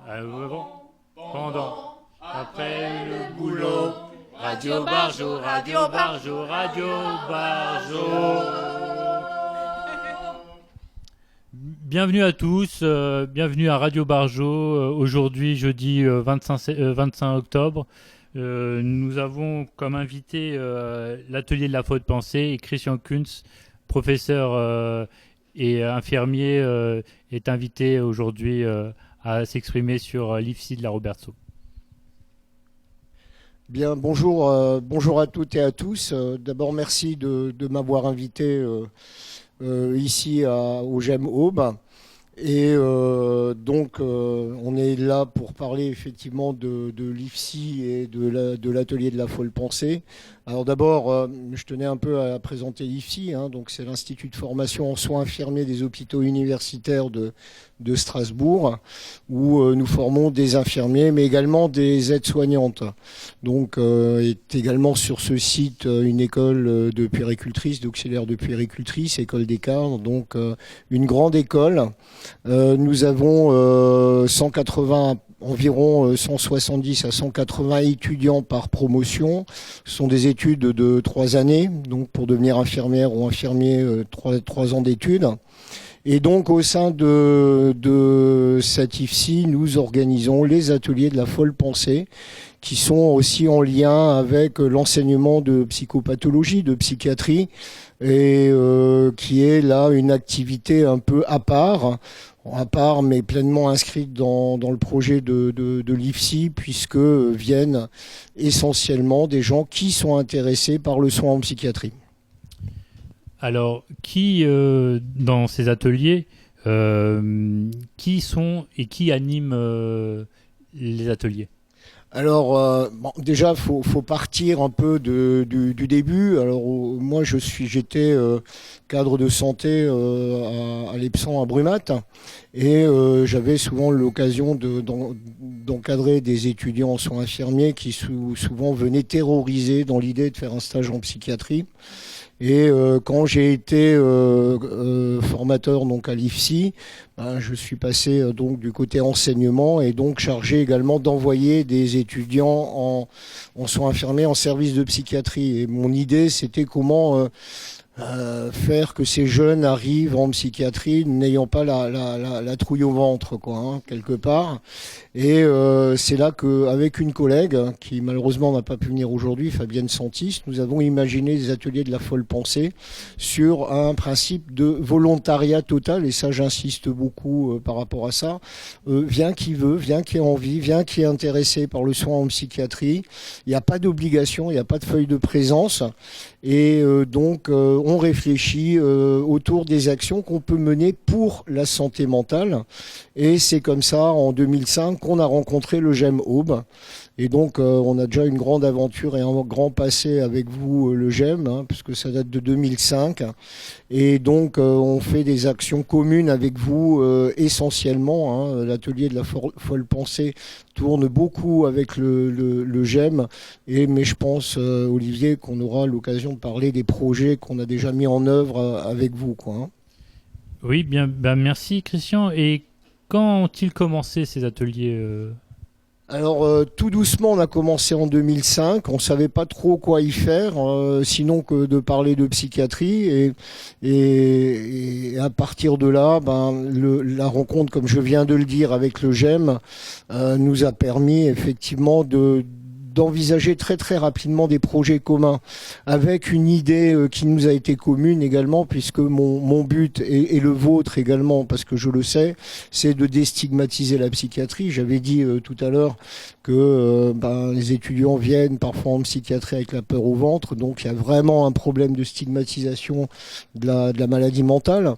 Avant, pendant, après le boulot. Radio Barjo, Radio Barjo, Radio Barjo. Bienvenue à tous, bienvenue à Radio Barjo. Aujourd'hui, jeudi 25 octobre, nous avons comme invité l'atelier de la faute pensée et Christian Kunz, professeur et infirmier, est invité aujourd'hui à s'exprimer sur l'IFSI de la Robertso. Bien, bonjour, bonjour à toutes et à tous. D'abord, merci de m'avoir invité ici au GEM Aube. Et donc, on est là pour parler effectivement de l'IFSI et de l'atelier de la folle pensée. Alors d'abord, je tenais un peu à présenter l'IFSI, donc c'est l'Institut de formation en soins infirmiers des hôpitaux universitaires de Strasbourg, où nous formons des infirmiers, mais également des aides-soignantes. Donc est également sur ce site une école de puéricultrices, d'auxiliaires de puéricultrices, école des cadres, donc une grande école. Nous avons 180 environ 170 à 180 étudiants par promotion. Ce sont des études de 3 années, donc pour devenir infirmière ou infirmier, 3 ans d'études. Et donc au sein de cette IFSI, nous organisons les ateliers de la folle pensée, qui sont aussi en lien avec l'enseignement de psychopathologie, de psychiatrie, et qui est là une activité un peu à part mais pleinement inscrite dans le projet de l'IFSI, puisque viennent essentiellement des gens qui sont intéressés par le soin en psychiatrie. Alors, qui, dans ces ateliers, qui sont et qui animent les ateliers ? Alors, déjà, faut partir un peu du début. Alors, moi, j'étais cadre de santé à l'Epsan à Brumat, et j'avais souvent l'occasion d'encadrer des étudiants en soins infirmiers qui souvent venaient terrorisés dans l'idée de faire un stage en psychiatrie. Et quand j'ai été formateur donc à l'IFSI, je suis passé donc du côté enseignement et donc chargé également d'envoyer des étudiants en soins infirmiers en service de psychiatrie. Et mon idée, c'était comment faire que ces jeunes arrivent en psychiatrie n'ayant pas la trouille au ventre, quelque part. Et c'est là qu'avec une collègue qui malheureusement n'a pas pu venir aujourd'hui, Fabienne Santis, nous avons imaginé des ateliers de la folle pensée sur un principe de volontariat total. Et ça, j'insiste beaucoup par rapport à ça. Vient qui veut, vient qui a envie, vient qui est intéressé par le soin en psychiatrie. Il n'y a pas d'obligation, il n'y a pas de feuille de présence. Et donc, on réfléchit autour des actions qu'on peut mener pour la santé mentale. Et c'est comme ça, en 2005, qu'on a rencontré le GEM Aube. Et donc, on a déjà une grande aventure et un grand passé avec vous, le GEM, puisque ça date de 2005. Et donc, on fait des actions communes avec vous, essentiellement. L'atelier de la folle pensée tourne beaucoup avec le GEM. Mais je pense, Olivier, qu'on aura l'occasion de parler des projets qu'on a déjà mis en œuvre avec vous, Oui, bien, merci Christian. Et quand ont-ils commencé ces ateliers Alors, tout doucement, on a commencé en 2005. On savait pas trop quoi y faire, sinon que de parler de psychiatrie. Et à partir de là, la rencontre, comme je viens de le dire, avec le GEM, nous a permis effectivement d'envisager très très rapidement des projets communs, avec une idée qui nous a été commune également, puisque mon but et le vôtre également, parce que je le sais, c'est de déstigmatiser la psychiatrie. J'avais dit tout à l'heure que les étudiants viennent parfois en psychiatrie avec la peur au ventre, donc il y a vraiment un problème de stigmatisation de la maladie mentale.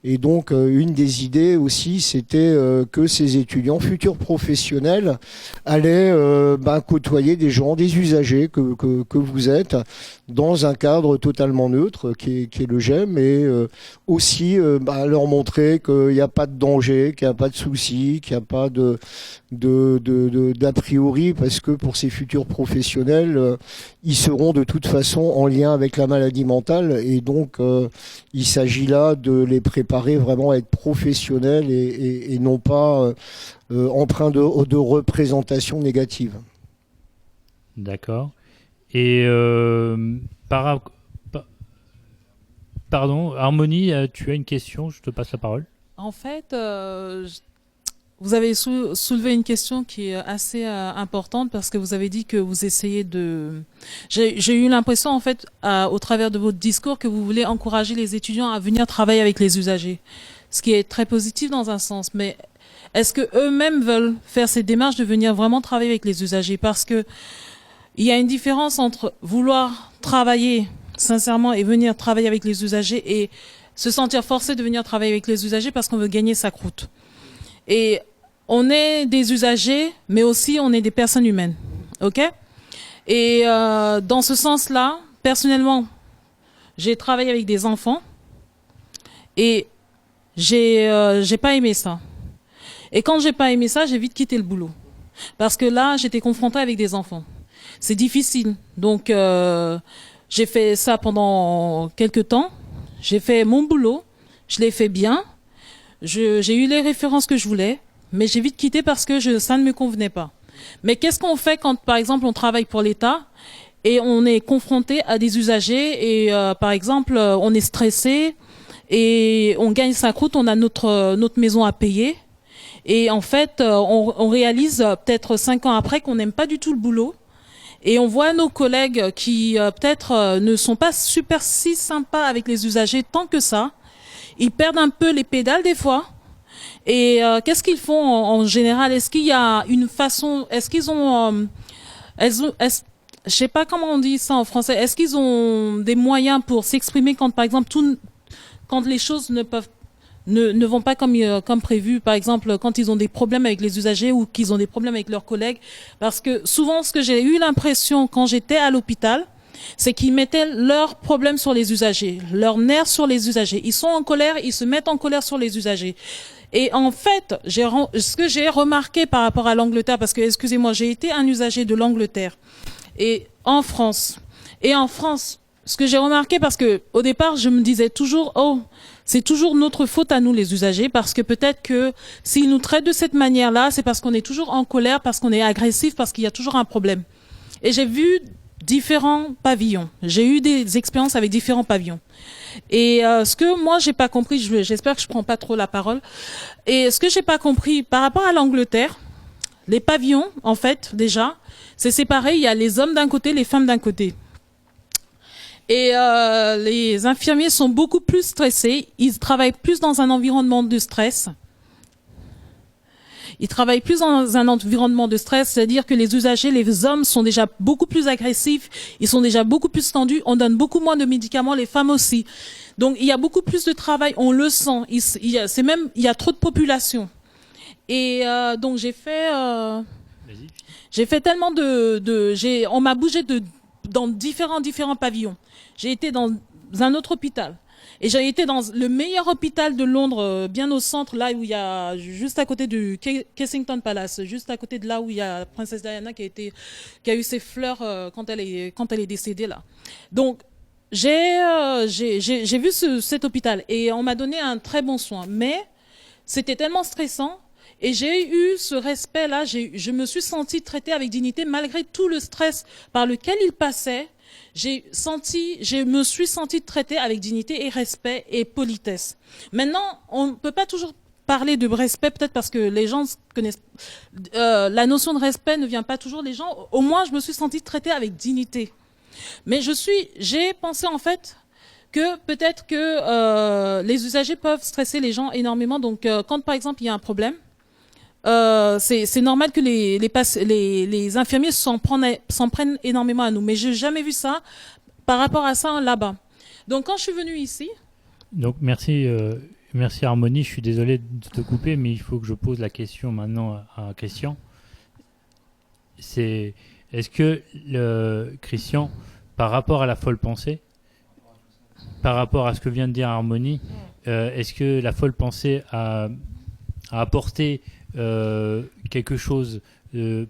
Et donc une des idées aussi, c'était que ces étudiants, futurs professionnels, allaient côtoyer des gens, des usagers que vous êtes, dans un cadre totalement neutre qui est le GEM, et aussi leur montrer qu'il n'y a pas de danger, qu'il n'y a pas de souci, qu'il n'y a pas d'a priori, parce que pour ces futurs professionnels, ils seront de toute façon en lien avec la maladie mentale, et donc il s'agit là de les préparer vraiment à être professionnels et non pas empreint de représentation négative. D'accord. Et pardon, Harmonie, tu as une question, je te passe la parole. En fait, vous avez soulevé une question qui est assez importante parce que vous avez dit que vous essayez de... J'ai eu l'impression, en fait, au travers de votre discours, que vous voulez encourager les étudiants à venir travailler avec les usagers. Ce qui est très positif dans un sens. Mais est-ce que eux-mêmes veulent faire ces démarches de venir vraiment travailler avec les usagers? Parce que il y a une différence entre vouloir travailler sincèrement et venir travailler avec les usagers et se sentir forcé de venir travailler avec les usagers parce qu'on veut gagner sa croûte. Et on est des usagers, mais aussi on est des personnes humaines. OK? Et dans ce sens-là, personnellement, j'ai travaillé avec des enfants et j'ai pas aimé ça. Et quand j'ai pas aimé ça, j'ai vite quitté le boulot. Parce que là, j'étais confrontée avec des enfants. C'est difficile. Donc, j'ai fait ça pendant quelques temps. J'ai fait mon boulot. Je l'ai fait bien. J'ai eu les références que je voulais. Mais j'ai vite quitté parce que ça ne me convenait pas. Mais qu'est-ce qu'on fait quand, par exemple, on travaille pour l'État et on est confronté à des usagers et, par exemple, on est stressé et on gagne sa croûte, on a notre maison à payer. Et en fait, on réalise peut-être 5 ans après qu'on n'aime pas du tout le boulot. Et on voit nos collègues qui peut-être ne sont pas super si sympas avec les usagers tant que ça. Ils perdent un peu les pédales des fois. Et qu'est-ce qu'ils font en général? Est-ce qu'il y a une façon? Est-ce qu'ils ont, je sais pas comment on dit ça en français. Est-ce qu'ils ont des moyens pour s'exprimer quand, par exemple, quand les choses ne vont pas comme prévu, par exemple quand ils ont des problèmes avec les usagers ou qu'ils ont des problèmes avec leurs collègues, parce que souvent ce que j'ai eu l'impression quand j'étais à l'hôpital, c'est qu'ils mettaient leurs problèmes sur les usagers, leurs nerfs sur les usagers. Ils sont en colère, ils se mettent en colère sur les usagers. Et en fait, ce que j'ai remarqué par rapport à l'Angleterre, parce que, excusez-moi, j'ai été un usager de l'Angleterre et en France, ce que j'ai remarqué, parce que au départ, je me disais toujours, oh, c'est toujours notre faute à nous les usagers, parce que peut-être que s'ils nous traitent de cette manière-là, c'est parce qu'on est toujours en colère, parce qu'on est agressif, parce qu'il y a toujours un problème. Et j'ai vu différents pavillons. J'ai eu des expériences avec différents pavillons. Et ce que moi j'ai pas compris, j'espère que je prends pas trop la parole. Et ce que j'ai pas compris par rapport à l'Angleterre, les pavillons, en fait, déjà, c'est séparé. Il y a les hommes d'un côté, les femmes d'un côté. Et les infirmiers sont beaucoup plus stressés. Ils travaillent plus dans un environnement de stress. Ils travaillent plus dans un environnement de stress, c'est-à-dire que les usagers, les hommes sont déjà beaucoup plus agressifs, ils sont déjà beaucoup plus tendus, on donne beaucoup moins de médicaments, les femmes aussi. Donc il y a beaucoup plus de travail, on le sent. Il y a trop de population. Et donc j'ai fait tellement on m'a bougé dans différents pavillons. J'ai été dans un autre hôpital. Et j'ai été dans le meilleur hôpital de Londres, bien au centre, là où il y a, juste à côté du Kensington Palace, juste à côté de là où il y a Princesse Diana qui a eu ses fleurs quand elle est décédée là. Donc j'ai vu cet hôpital et on m'a donné un très bon soin, mais c'était tellement stressant. Et j'ai eu ce respect-là, je me suis sentie traitée avec dignité malgré tout le stress par lequel il passait. Je me suis sentie traitée avec dignité et respect et politesse. Maintenant, on ne peut pas toujours parler de respect, peut-être parce que les gens connaissent. La notion de respect ne vient pas toujours. Les gens, au moins, je me suis sentie traitée avec dignité. Mais j'ai pensé en fait que peut-être que les usagers peuvent stresser les gens énormément. Donc, quand par exemple il y a un problème. C'est normal que les infirmiers s'en prennent énormément à nous, mais j'ai jamais vu ça par rapport à ça là-bas. Donc quand je suis venue ici. Donc merci Harmonie, je suis désolé de te couper, mais il faut que je pose la question maintenant à Christian. Est-ce que Christian, par rapport à la folle pensée, par rapport à ce que vient de dire Harmonie, est-ce que la folle pensée a apporté quelque chose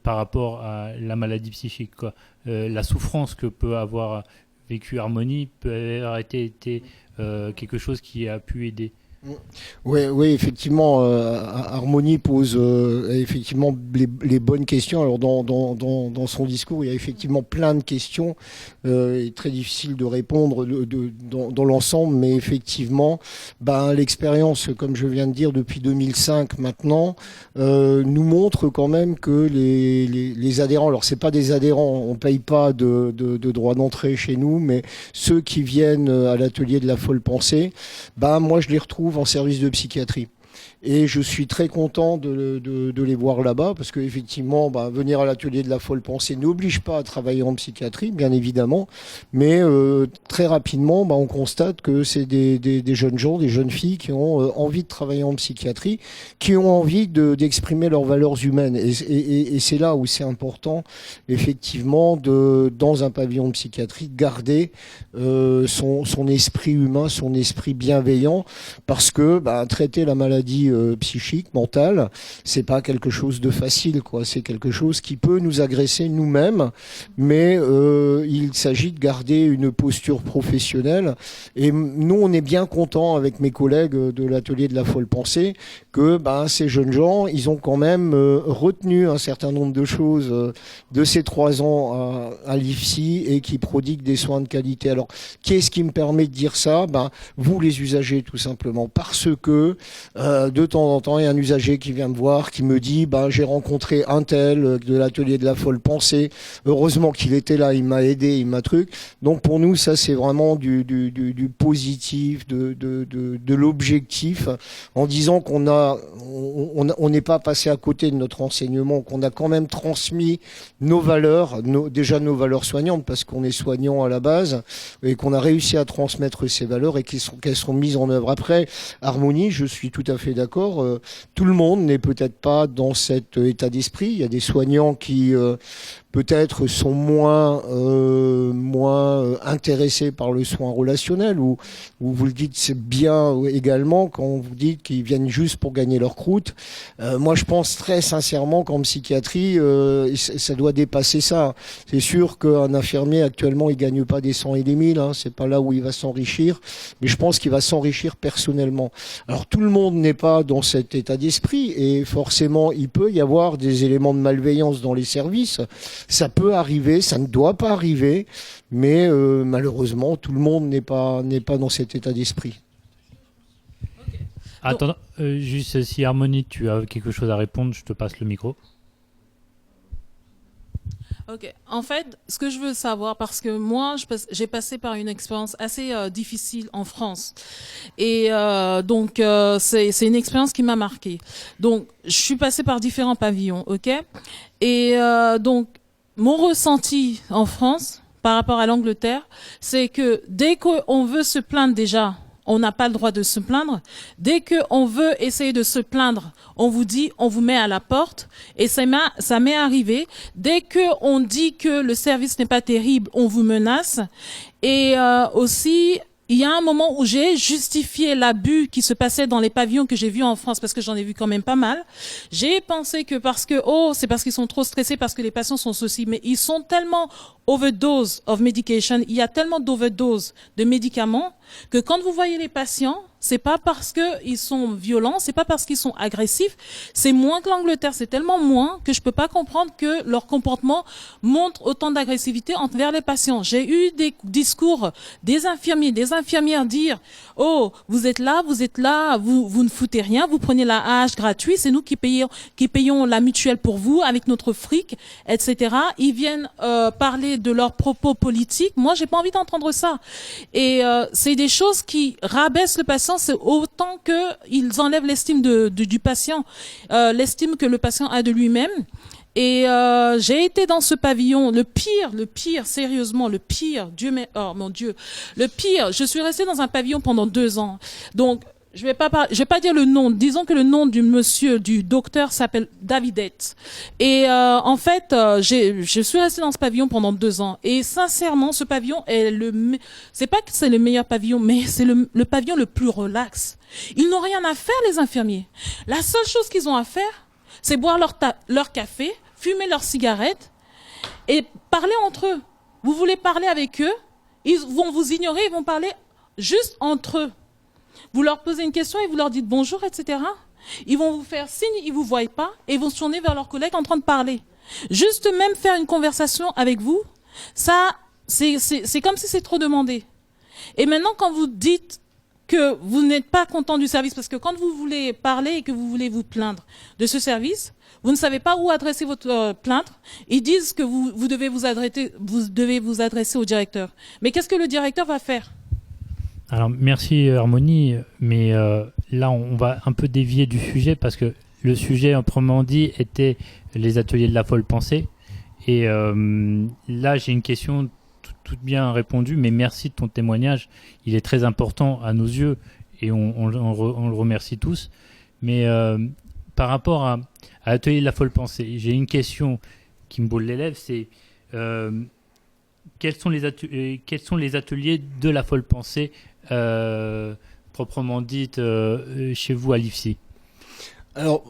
par rapport à la maladie psychique, quoi. La souffrance que peut avoir vécu Harmonie peut avoir été quelque chose qui a pu aider. Oui, effectivement, Harmonie pose effectivement les bonnes questions. Alors dans son discours, il y a effectivement plein de questions et très difficile de répondre dans l'ensemble, mais effectivement, l'expérience, comme je viens de dire, depuis 2005 maintenant, nous montre quand même que les adhérents, alors c'est pas des adhérents, on paye pas de droit d'entrée chez nous, mais ceux qui viennent à l'atelier de la folle pensée, moi je les retrouve en service de psychiatrie. Et je suis très content de les voir là-bas, parce qu'effectivement, venir à l'atelier de la folle pensée n'oblige pas à travailler en psychiatrie, bien évidemment, mais très rapidement, on constate que c'est des jeunes gens, des jeunes filles qui ont envie de travailler en psychiatrie, qui ont envie d'exprimer leurs valeurs humaines. Et c'est là où c'est important, effectivement, dans un pavillon de psychiatrie, garder son esprit humain, son esprit bienveillant, parce que traiter la maladie psychique, mentale, c'est pas quelque chose de facile, quoi. C'est quelque chose qui peut nous agresser nous-mêmes, mais il s'agit de garder une posture professionnelle. Et nous, on est bien contents avec mes collègues de l'atelier de la folle pensée que ces jeunes gens, ils ont quand même retenu un certain nombre de choses de ces 3 ans à l'IFSI et qui prodiguent des soins de qualité. Alors, qu'est-ce qui me permet de dire ça ? Vous, les usagers, tout simplement, parce que de temps en temps, il y a un usager qui vient me voir, qui me dit j'ai rencontré un tel de l'atelier de la folle pensée. Heureusement qu'il était là, il m'a aidé, il m'a truc. Donc pour nous, ça c'est vraiment du positif, de l'objectif, en disant on n'est pas passé à côté de notre enseignement, qu'on a quand même transmis nos valeurs, déjà nos valeurs soignantes, parce qu'on est soignant à la base, et qu'on a réussi à transmettre ces valeurs et qu'elles sont mises en œuvre. Après, Harmonie, je suis tout à fait d'accord. Tout le monde n'est peut-être pas dans cet état d'esprit. Il y a des soignants qui peut-être sont moins intéressés par le soin relationnel, ou vous le dites, c'est bien également quand vous dites qu'ils viennent juste pour gagner leur croûte. Moi, je pense très sincèrement qu'en psychiatrie, ça doit dépasser ça. C'est sûr qu'un infirmier, actuellement, il gagne pas des 100 et des 1000, c'est pas là où il va s'enrichir, mais je pense qu'il va s'enrichir personnellement. Alors, tout le monde n'est pas dans cet état d'esprit, et forcément, il peut y avoir des éléments de malveillance dans les services. Ça peut arriver, ça ne doit pas arriver, mais malheureusement, tout le monde n'est pas dans cet état d'esprit. Okay. Attends, juste si Harmonie, tu as quelque chose à répondre, je te passe le micro. Ok. En fait, ce que je veux savoir, parce que moi, j'ai passé par une expérience assez difficile en France, et donc c'est une expérience qui m'a marquée. Donc, je suis passée par différents pavillons, ok. Et donc, mon ressenti en France par rapport à l'Angleterre, c'est que dès qu'on veut se plaindre déjà, on n'a pas le droit de se plaindre. Dès qu'on veut essayer de se plaindre, on vous dit, on vous met à la porte. Et ça m'est arrivé. Dès qu'on dit que le service n'est pas terrible, on vous menace. Et aussi, il y a un moment où j'ai justifié l'abus qui se passait dans les pavillons que j'ai vus en France, parce que j'en ai vu quand même pas mal. J'ai pensé que c'est parce qu'ils sont trop stressés, parce que les patients sont ceci, mais ils sont tellement overdose of medication, il y a tellement d'overdose de médicaments que quand vous voyez les patients, c'est pas parce qu'ils sont violents, c'est pas parce qu'ils sont agressifs, c'est moins que l'Angleterre, c'est tellement moins que je peux pas comprendre que leur comportement montre autant d'agressivité envers les patients. J'ai eu des discours des infirmiers, des infirmières dire « Oh, vous êtes là, vous ne foutez rien, vous prenez la AH gratuit, c'est nous qui payons la mutuelle pour vous avec notre fric, etc. » Ils viennent parler de leurs propos politiques. Moi, j'ai pas envie d'entendre ça. Et c'est des choses qui rabaissent le patient, c'est autant qu'ils enlèvent l'estime du patient, l'estime que le patient a de lui-même. Et j'ai été dans ce pavillon, le pire, sérieusement, le pire, oh mon Dieu, le pire, je suis restée dans un pavillon pendant 2 ans. Donc, je vais pas dire le nom. Disons que le nom du docteur s'appelle Davidette. Et en fait, je suis restée dans ce pavillon pendant 2 ans. Et sincèrement, ce pavillon est c'est pas que c'est le meilleur pavillon, mais c'est le pavillon le plus relax. Ils n'ont rien à faire, les infirmiers. La seule chose qu'ils ont à faire, c'est boire leur café, fumer leurs cigarettes et parler entre eux. Vous voulez parler avec eux, ils vont vous ignorer, ils vont parler juste entre eux. Vous leur posez une question et vous leur dites bonjour, etc. Ils vont vous faire signe, ils vous voient pas et ils vont se tourner vers leurs collègues en train de parler. Juste même faire une conversation avec vous, ça, c'est comme si c'est trop demandé. Et maintenant, quand vous dites que vous n'êtes pas content du service, parce que quand vous voulez parler et que vous voulez vous plaindre de ce service, vous ne savez pas où adresser votre plainte. Ils disent que vous devez vous adresser au directeur. Mais qu'est-ce que le directeur va faire ? Alors, merci Harmonie, mais là, on va un peu dévier du sujet parce que le sujet, proprement dit, était les ateliers de la folle pensée. Et là, j'ai une question toute bien répondue, mais merci de ton témoignage. Il est très important à nos yeux et on le remercie tous. Mais par rapport à l'atelier de la folle pensée, j'ai une question qui me brûle les lèvres, c'est quels sont les ateliers de la folle pensée proprement dite chez vous à l'IFSI? Alors,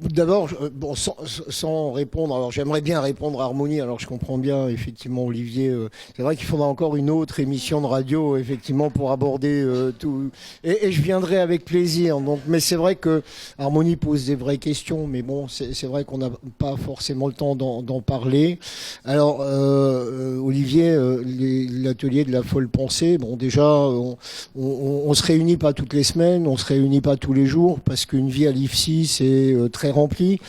d'abord, bon, sans répondre, alors j'aimerais bien répondre à Harmonie, alors je comprends bien, effectivement, Olivier, c'est vrai qu'il faudra encore une autre émission de radio, effectivement, pour aborder tout, et je viendrai avec plaisir, donc, mais c'est vrai que Harmonie pose des vraies questions, mais bon, c'est vrai qu'on n'a pas forcément le temps d'en parler. Alors, Olivier, l'atelier de la folle pensée, bon, déjà, on se réunit pas toutes les semaines, on se réunit pas tous les jours, parce qu'une vie à l'IFSI, c'est très rempli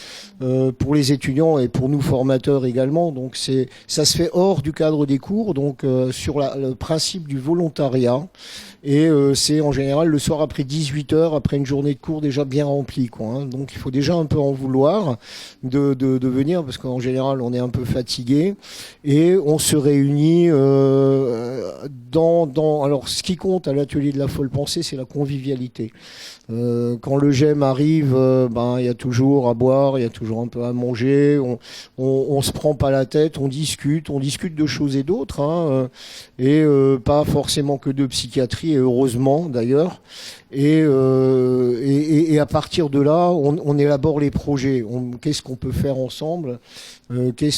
pour les étudiants et pour nous formateurs également. Donc ça se fait hors du cadre des cours, donc sur le principe du volontariat. Et c'est en général le soir après 18h, après une journée de cours déjà bien remplie, quoi, hein. Donc il faut déjà un peu en vouloir de venir, parce qu'en général on est un peu fatigué. Et on se réunit alors ce qui compte à l'atelier de la folle pensée, c'est la convivialité. Quand le GEM arrive, il y a toujours à boire, il y a toujours un peu à manger, on se prend pas la tête, on discute de choses et d'autres, hein, et pas forcément que de psychiatrie, et heureusement d'ailleurs. Et à partir de là, on élabore les projets. Qu'est-ce qu'on peut faire ensemble ? Quelles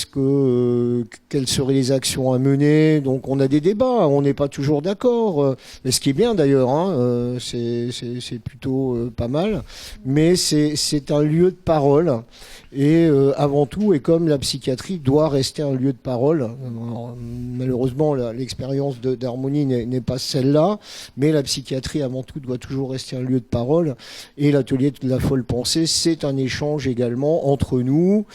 seraient les actions à mener ? Donc on a des débats, on n'est pas toujours d'accord. Et ce qui est bien d'ailleurs, hein, c'est plutôt pas mal. Mais c'est un lieu de parole. Et avant tout, et comme la psychiatrie doit rester un lieu de parole, alors, malheureusement l'expérience d'Harmonie n'est pas celle-là, mais la psychiatrie avant tout doit toujours rester un lieu de parole. Et l'atelier de la folle pensée, c'est un échange également entre nous,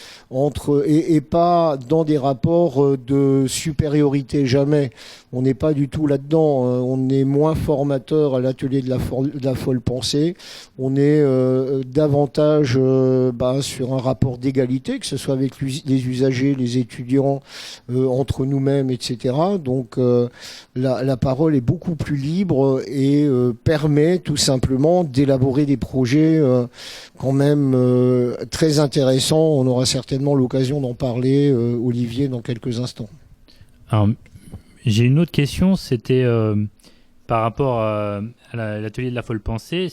et pas dans des rapports de supériorité, jamais. On n'est pas du tout là-dedans. On est moins formateur à l'atelier de la folle pensée. On est davantage sur un rapport d'égalité, que ce soit avec les usagers, les étudiants, entre nous-mêmes, etc. Donc la parole est beaucoup plus libre et permet tout simplement d'élaborer des projets quand même très intéressants. On aura certainement l'occasion d'en parler, Olivier, dans quelques instants. Alors, j'ai une autre question, c'était par rapport à l'atelier de la folle pensée,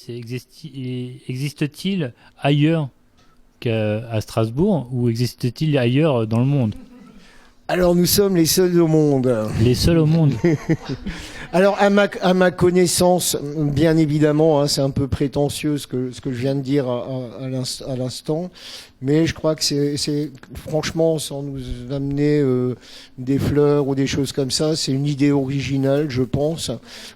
existe-t-il ailleurs qu'à Strasbourg, ou existe-t-il ailleurs dans le monde ? Alors nous sommes les seuls au monde. Les seuls au monde. Alors à ma connaissance, bien évidemment, hein, c'est un peu prétentieux ce que je viens de dire à l'instant, mais je crois que c'est franchement, sans nous amener des fleurs ou des choses comme ça, c'est une idée originale, je pense.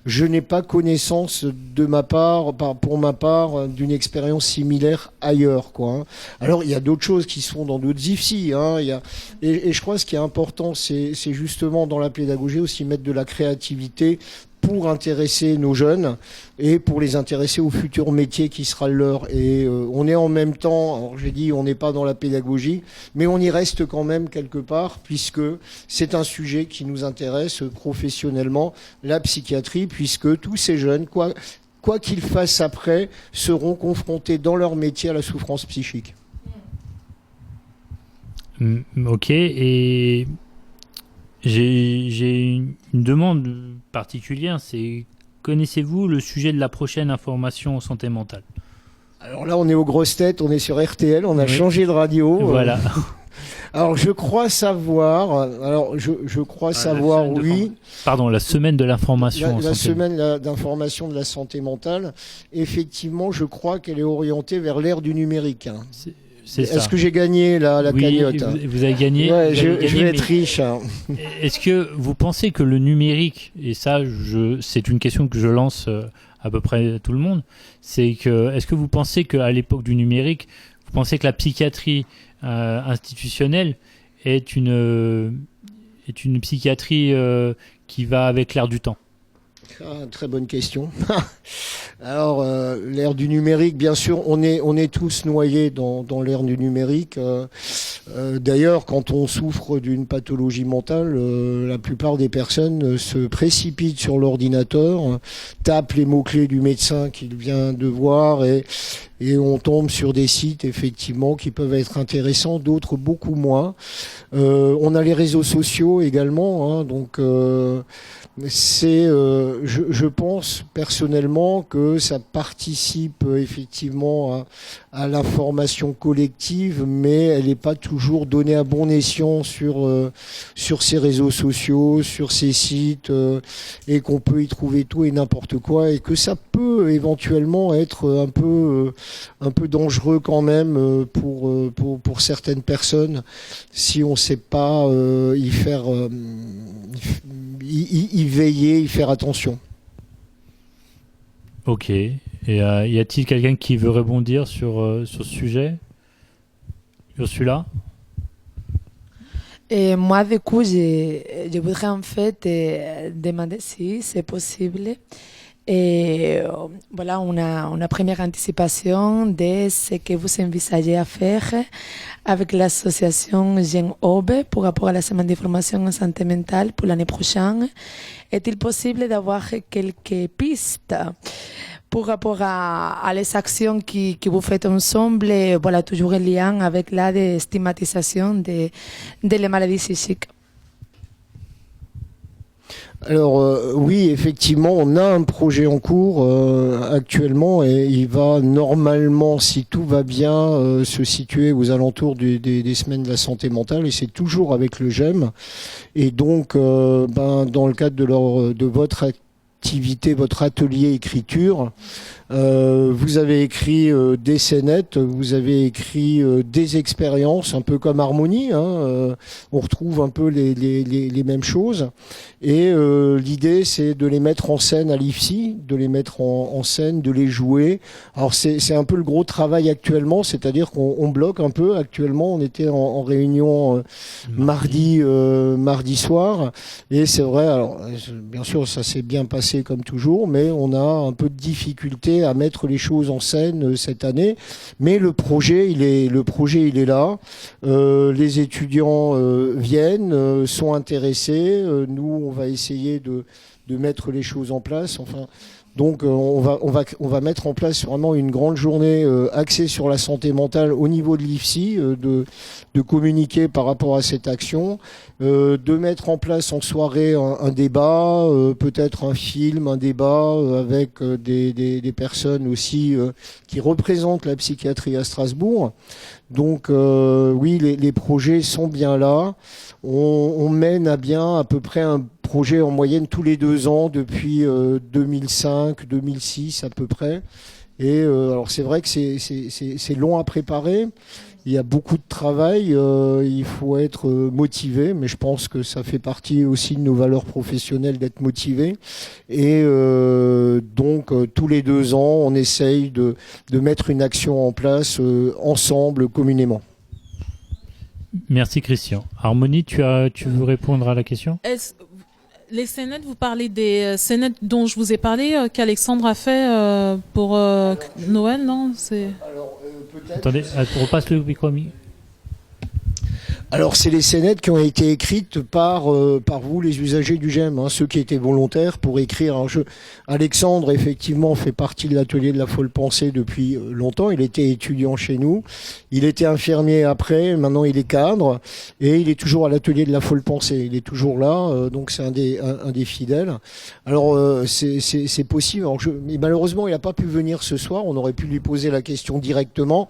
Je n'ai pas connaissance pour ma part, d'une expérience similaire ailleurs, quoi, hein. Alors il y a d'autres choses qui se font dans d'autres IFSI, hein, et je crois que ce qui est important, c'est justement dans la pédagogie aussi mettre de la créativité pour intéresser nos jeunes et pour les intéresser au futur métier qui sera le leur. Et on est en même temps, alors j'ai dit on n'est pas dans la pédagogie, mais on y reste quand même quelque part, puisque c'est un sujet qui nous intéresse professionnellement, la psychiatrie, puisque tous ces jeunes, quoi qu'ils fassent après, seront confrontés dans leur métier à la souffrance psychique. Ok, et j'ai une demande particulière, c'est connaissez-vous le sujet de la prochaine information en santé mentale ? Alors là, on est aux grosses têtes, on est sur RTL, on a changé de radio. Voilà. Alors je crois savoir. Alors je crois savoir, oui. Pardon, la semaine de l'information. La semaine d'information de la santé mentale. Effectivement, je crois qu'elle est orientée vers l'ère du numérique. Est-ce que j'ai gagné la cagnotte? Vous avez gagné. Ouais, je vais être riche. Est-ce que vous pensez que le numérique, et ça, c'est une question que je lance à peu près à tout le monde, est-ce que vous pensez qu'à l'époque du numérique, vous pensez que la psychiatrie institutionnelle est une psychiatrie qui va avec l'air du temps? Très bonne question. Alors, l'ère du numérique, bien sûr, on est tous noyés dans l'ère du numérique. D'ailleurs, quand on souffre d'une pathologie mentale, la plupart des personnes se précipitent sur l'ordinateur, tapent les mots-clés du médecin qu'il vient de voir et on tombe sur des sites, effectivement, qui peuvent être intéressants, d'autres beaucoup moins. On a les réseaux sociaux également, hein, donc... je pense personnellement que ça participe effectivement à l'information collective, mais elle n'est pas toujours donnée à bon escient sur ces réseaux sociaux, sur ces sites, et qu'on peut y trouver tout et n'importe quoi, et que ça peut éventuellement être un peu dangereux quand même pour certaines personnes si on ne sait pas y faire y veiller, y faire attention. Ok. Et y a-t-il quelqu'un qui veut rebondir sur ce sujet? Sur celui-là? Et moi, du coup, je voudrais en fait demander si c'est possible. Et voilà, une première anticipation de ce que vous envisagez à faire avec l'association Jeune Aube pour rapport à la semaine d'information en santé mentale pour l'année prochaine. Est-il possible d'avoir quelques pistes pour rapport à les actions que vous faites ensemble, et voilà, toujours en lien avec la stigmatisation de les maladies psychiques? Alors oui, effectivement, on a un projet en cours actuellement et il va normalement, si tout va bien, se situer aux alentours des semaines de la santé mentale, et c'est toujours avec le GEM. Et donc, dans le cadre de votre activité, votre atelier écriture, vous avez écrit des scénettes, vous avez écrit des expériences, un peu comme Harmonie, hein, on retrouve un peu les mêmes choses. Et l'idée, c'est de les mettre en scène à l'IFSI, de les mettre en scène, de les jouer. Alors c'est un peu le gros travail actuellement, c'est-à-dire qu'on bloque un peu. Actuellement, on était en réunion mardi soir, et c'est vrai, alors bien sûr, ça s'est bien passé comme toujours, mais on a un peu de difficulté à mettre les choses en scène cette année. Mais le projet, il est là. Les étudiants viennent, sont intéressés. Nous, on va essayer de mettre les choses en place. Enfin, donc on va mettre en place vraiment une grande journée axée sur la santé mentale au niveau de l'IFSI, de communiquer par rapport à cette action, de mettre en place en soirée un débat, peut-être un film, un débat avec des personnes aussi qui représentent la psychiatrie à Strasbourg. Donc oui, les projets sont bien là. On mène à bien à peu près un projet en moyenne tous les 2 ans depuis 2005, 2006 à peu près. Et alors c'est vrai que c'est long à préparer. Il y a beaucoup de travail, il faut être motivé, mais je pense que ça fait partie aussi de nos valeurs professionnelles d'être motivé. Et donc tous les 2 ans, on essaye de mettre une action en place ensemble, communément. Merci Christian. Harmonie, tu veux répondre à la question? Les scénettes, vous parlez des scénettes dont je vous ai parlé, qu'Alexandre a fait pour Noël, non? Alors, peut-être... Attendez, on repasse le micro. Alors, c'est les scénettes qui ont été écrites par vous, les usagers du GEM, hein, ceux qui étaient volontaires pour écrire un jeu. Alexandre, effectivement, fait partie de l'atelier de la folle pensée depuis longtemps. Il était étudiant chez nous. Il était infirmier après. Maintenant, il est cadre. Et il est toujours à l'atelier de la folle pensée. Il est toujours là. Donc, c'est un des fidèles. Alors, c'est possible. Alors, mais malheureusement, il n'a pas pu venir ce soir. On aurait pu lui poser la question directement.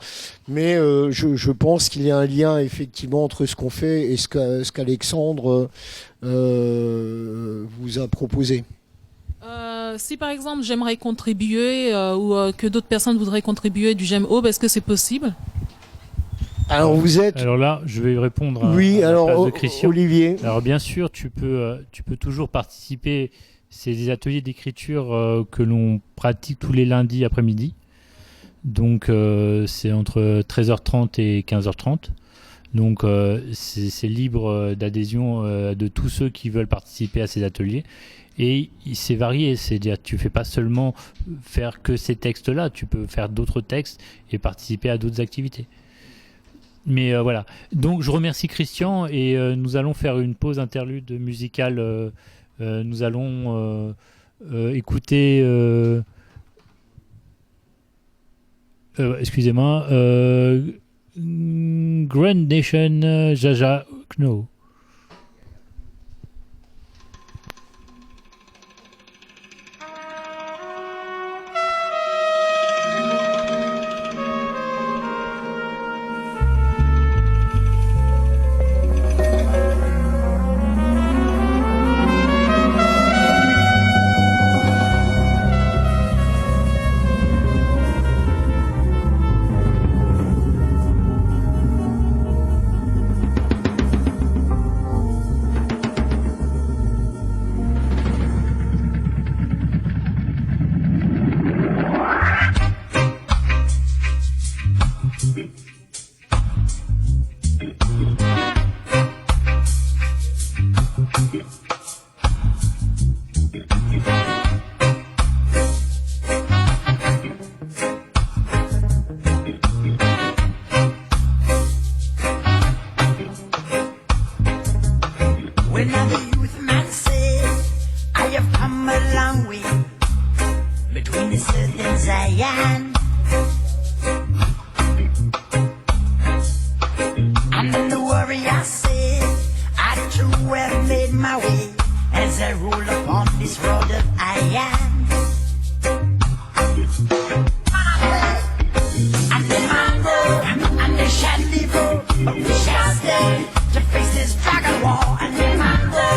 Mais je pense qu'il y a un lien, effectivement, entre ce ce qu'on fait et ce qu'Alexandre vous a proposé. Si par exemple j'aimerais contribuer ou que d'autres personnes voudraient contribuer du J'aime Aube, est-ce que c'est possible? Alors vous êtes... Alors là, je vais répondre à, Oui, à la alors place de Christian. Olivier. Alors bien sûr, tu peux toujours participer. C'est des ateliers d'écriture que l'on pratique tous les lundis après-midi. Donc c'est entre 13h30 et 15h30. Donc c'est libre d'adhésion de tous ceux qui veulent participer à ces ateliers. Et c'est varié, c'est-à-dire tu fais pas seulement faire que ces textes-là, tu peux faire d'autres textes et participer à d'autres activités. Mais voilà. Donc je remercie Christian et nous allons faire une pause interlude musicale. Nous allons écouter. Excusez-moi. Grand Nation Jaja Kno. When I'm a youth man say I have come a long way between the earth and Zion. And then the warrior say I too have made my way as I roll upon this road of iron. And the mango and the shandigo, but we shall stay to face this dragon war. And the mango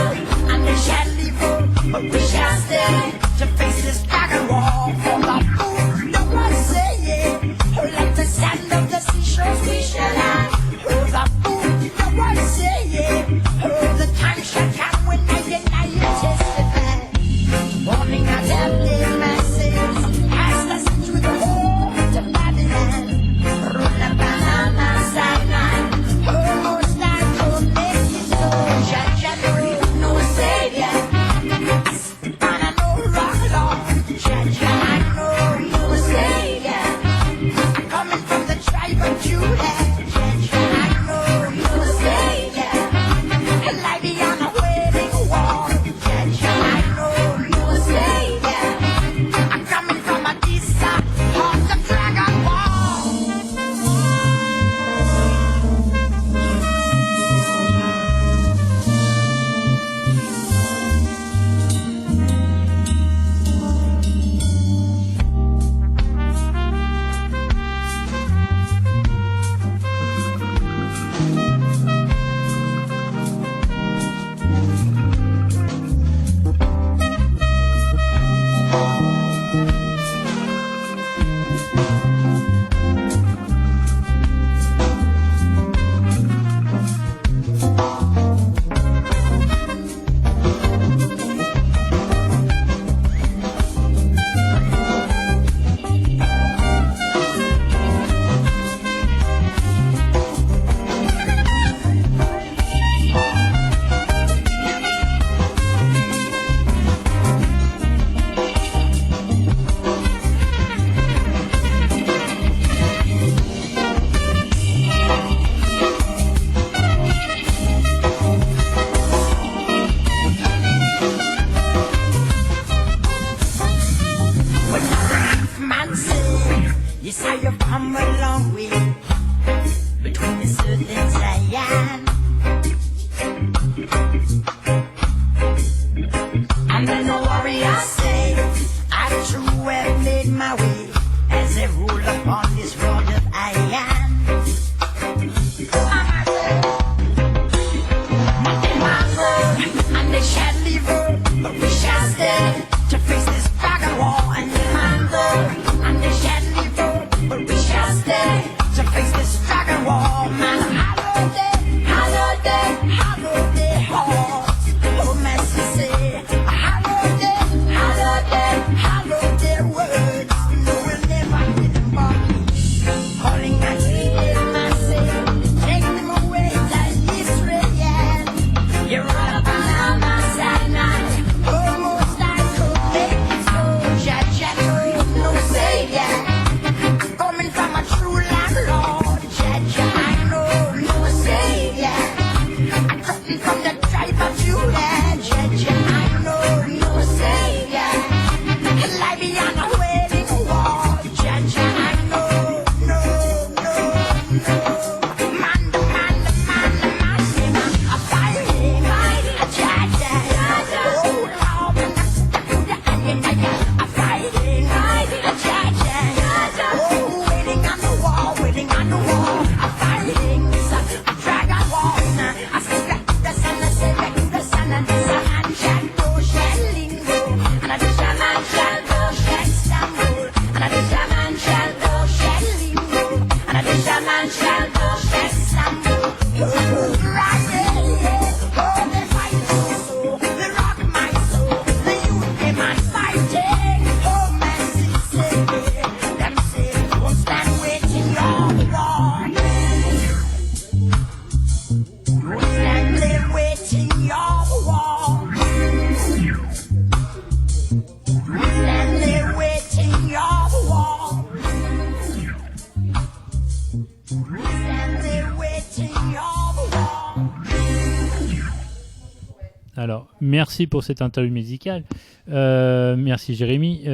and the shandigo, but we shall stay to face this dragon war. For the fool, no one say it. Who like the sand of the seashores we shall have. Who the fool, no one say it. Who the time shall come when I deny you testify. Morning at every message as the siege with the whole to Babylon. Run a banana sideline. Oh, start to make it so. Jaja no savior. And I know rock Lord. Jaja I know. Alors, merci pour cette interview médicale. Merci Jérémy.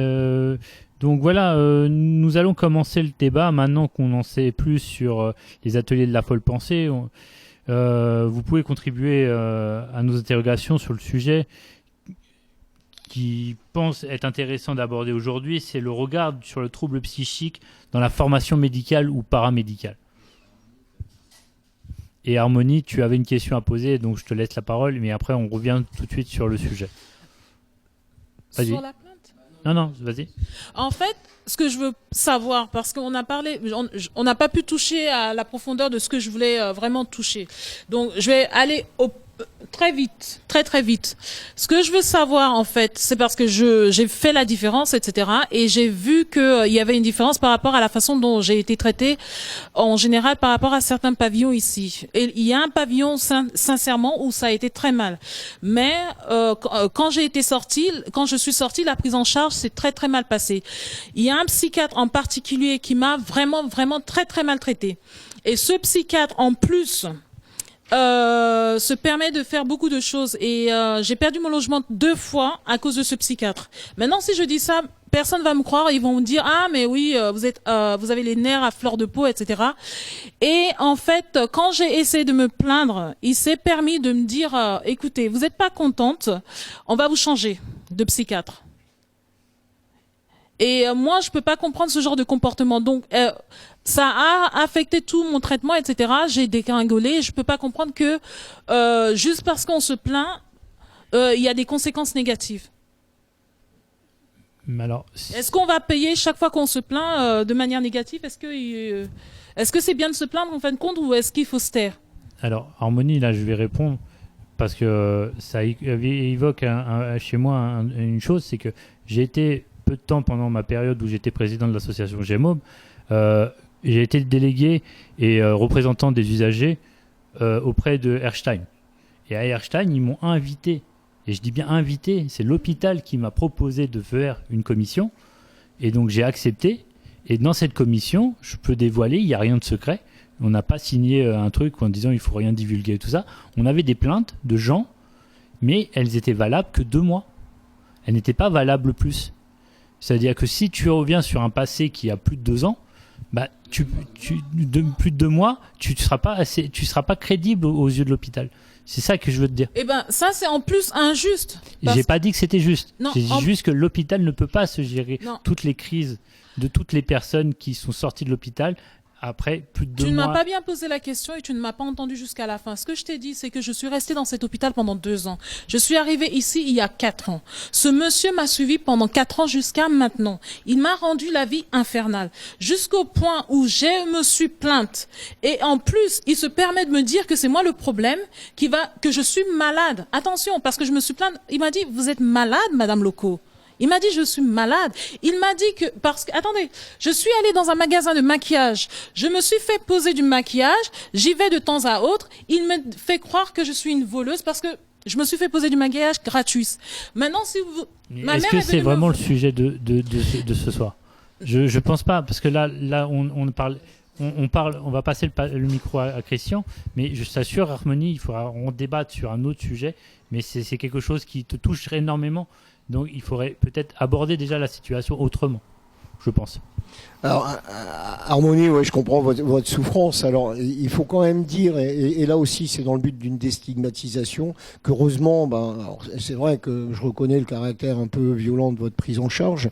Donc voilà, nous allons commencer le débat maintenant qu'on en sait plus sur les ateliers de la folle pensée. Vous pouvez contribuer à nos interrogations sur le sujet qui pense être intéressant d'aborder aujourd'hui, c'est le regard sur le trouble psychique dans la formation médicale ou paramédicale. Et Harmonie, tu avais une question à poser, donc je te laisse la parole, mais après on revient tout de suite sur le sujet. Vas-y. Sur la plainte? Non, vas-y. En fait, ce que je veux savoir, parce qu'on a parlé, on n'a pas pu toucher à la profondeur de ce que je voulais vraiment toucher. Donc, je vais aller très vite, très vite. Ce que je veux savoir, en fait, c'est parce que j'ai fait la différence, etc. Et j'ai vu qu'il y avait une différence par rapport à la façon dont j'ai été traitée, en général, par rapport à certains pavillons ici. Et il y a un pavillon, sincèrement, où ça a été très mal. Mais quand je suis sortie, la prise en charge s'est très mal passée. Il y a un psychiatre en particulier qui m'a vraiment très mal traitée. Et ce psychiatre, en plus, se permet de faire beaucoup de choses et j'ai perdu mon logement 2 fois à cause de ce psychiatre. Maintenant, si je dis ça, personne va me croire. Ils vont me dire ah mais oui, vous avez les nerfs à fleur de peau, etc. Et en fait, quand j'ai essayé de me plaindre, il s'est permis de me dire écoutez, vous n'êtes pas contente, on va vous changer de psychiatre. Et moi, je peux pas comprendre ce genre de comportement. Donc, ça a affecté tout mon traitement, etc. J'ai dégringolé. Je peux pas comprendre que juste parce qu'on se plaint, il y a des conséquences négatives. Mais alors, est-ce qu'on va payer chaque fois qu'on se plaint de manière négative? Est-ce que c'est bien de se plaindre en fin de compte ou est-ce qu'il faut se taire? Alors, Harmonie, là, je vais répondre parce que ça évoque chez moi une chose, c'est que j'ai été peu de temps pendant ma période où j'étais président de l'association GEMOB, j'ai été délégué et représentant des usagers auprès de Erstein. Et à Erstein, ils m'ont invité, et je dis bien invité, c'est l'hôpital qui m'a proposé de faire une commission, et donc j'ai accepté, et dans cette commission, je peux dévoiler, il n'y a rien de secret, on n'a pas signé un truc en disant il ne faut rien divulguer, tout ça, on avait des plaintes de gens, mais elles étaient valables que 2 mois, elles n'étaient pas valables plus. C'est-à-dire que si tu reviens sur un passé qui a plus de 2 ans, bah, plus de 2 mois, tu seras pas crédible aux yeux de l'hôpital. C'est ça que je veux te dire. Eh ben, ça, c'est en plus injuste. J'ai pas dit que c'était juste. Non, j'ai dit juste que l'hôpital ne peut pas se gérer toutes les crises de toutes les personnes qui sont sorties de l'hôpital après plus de 2 mois. Tu ne m'as pas bien posé la question et tu ne m'as pas entendu jusqu'à la fin. Ce que je t'ai dit, c'est que je suis restée dans cet hôpital pendant 2 ans. Je suis arrivée ici il y a 4 ans. Ce monsieur m'a suivi pendant 4 ans jusqu'à maintenant. Il m'a rendu la vie infernale. Jusqu'au point où je me suis plainte. Et en plus, il se permet de me dire que c'est moi le problème, que je suis malade. Attention, parce que je me suis plainte. Il m'a dit, vous êtes malade, Madame Loco. Il m'a dit je suis malade. Il m'a dit que attendez, je suis allée dans un magasin de maquillage. Je me suis fait poser du maquillage. J'y vais de temps à autre. Il me fait croire que je suis une voleuse parce que je me suis fait poser du maquillage gratuit. Maintenant, si vous, est-ce que c'est vraiment le sujet de ce soir? Je pense pas parce que là on parle. On va passer le micro à Christian, mais je t'assure, Harmonie, il faudra en débattre sur un autre sujet, mais c'est quelque chose qui te toucherait énormément. Donc il faudrait peut-être aborder déjà la situation autrement, je pense. Alors, Harmonie, ouais, je comprends votre souffrance. Alors, il faut quand même dire, et là aussi, c'est dans le but d'une déstigmatisation, qu'heureusement, c'est vrai que je reconnais le caractère un peu violent de votre prise en charge,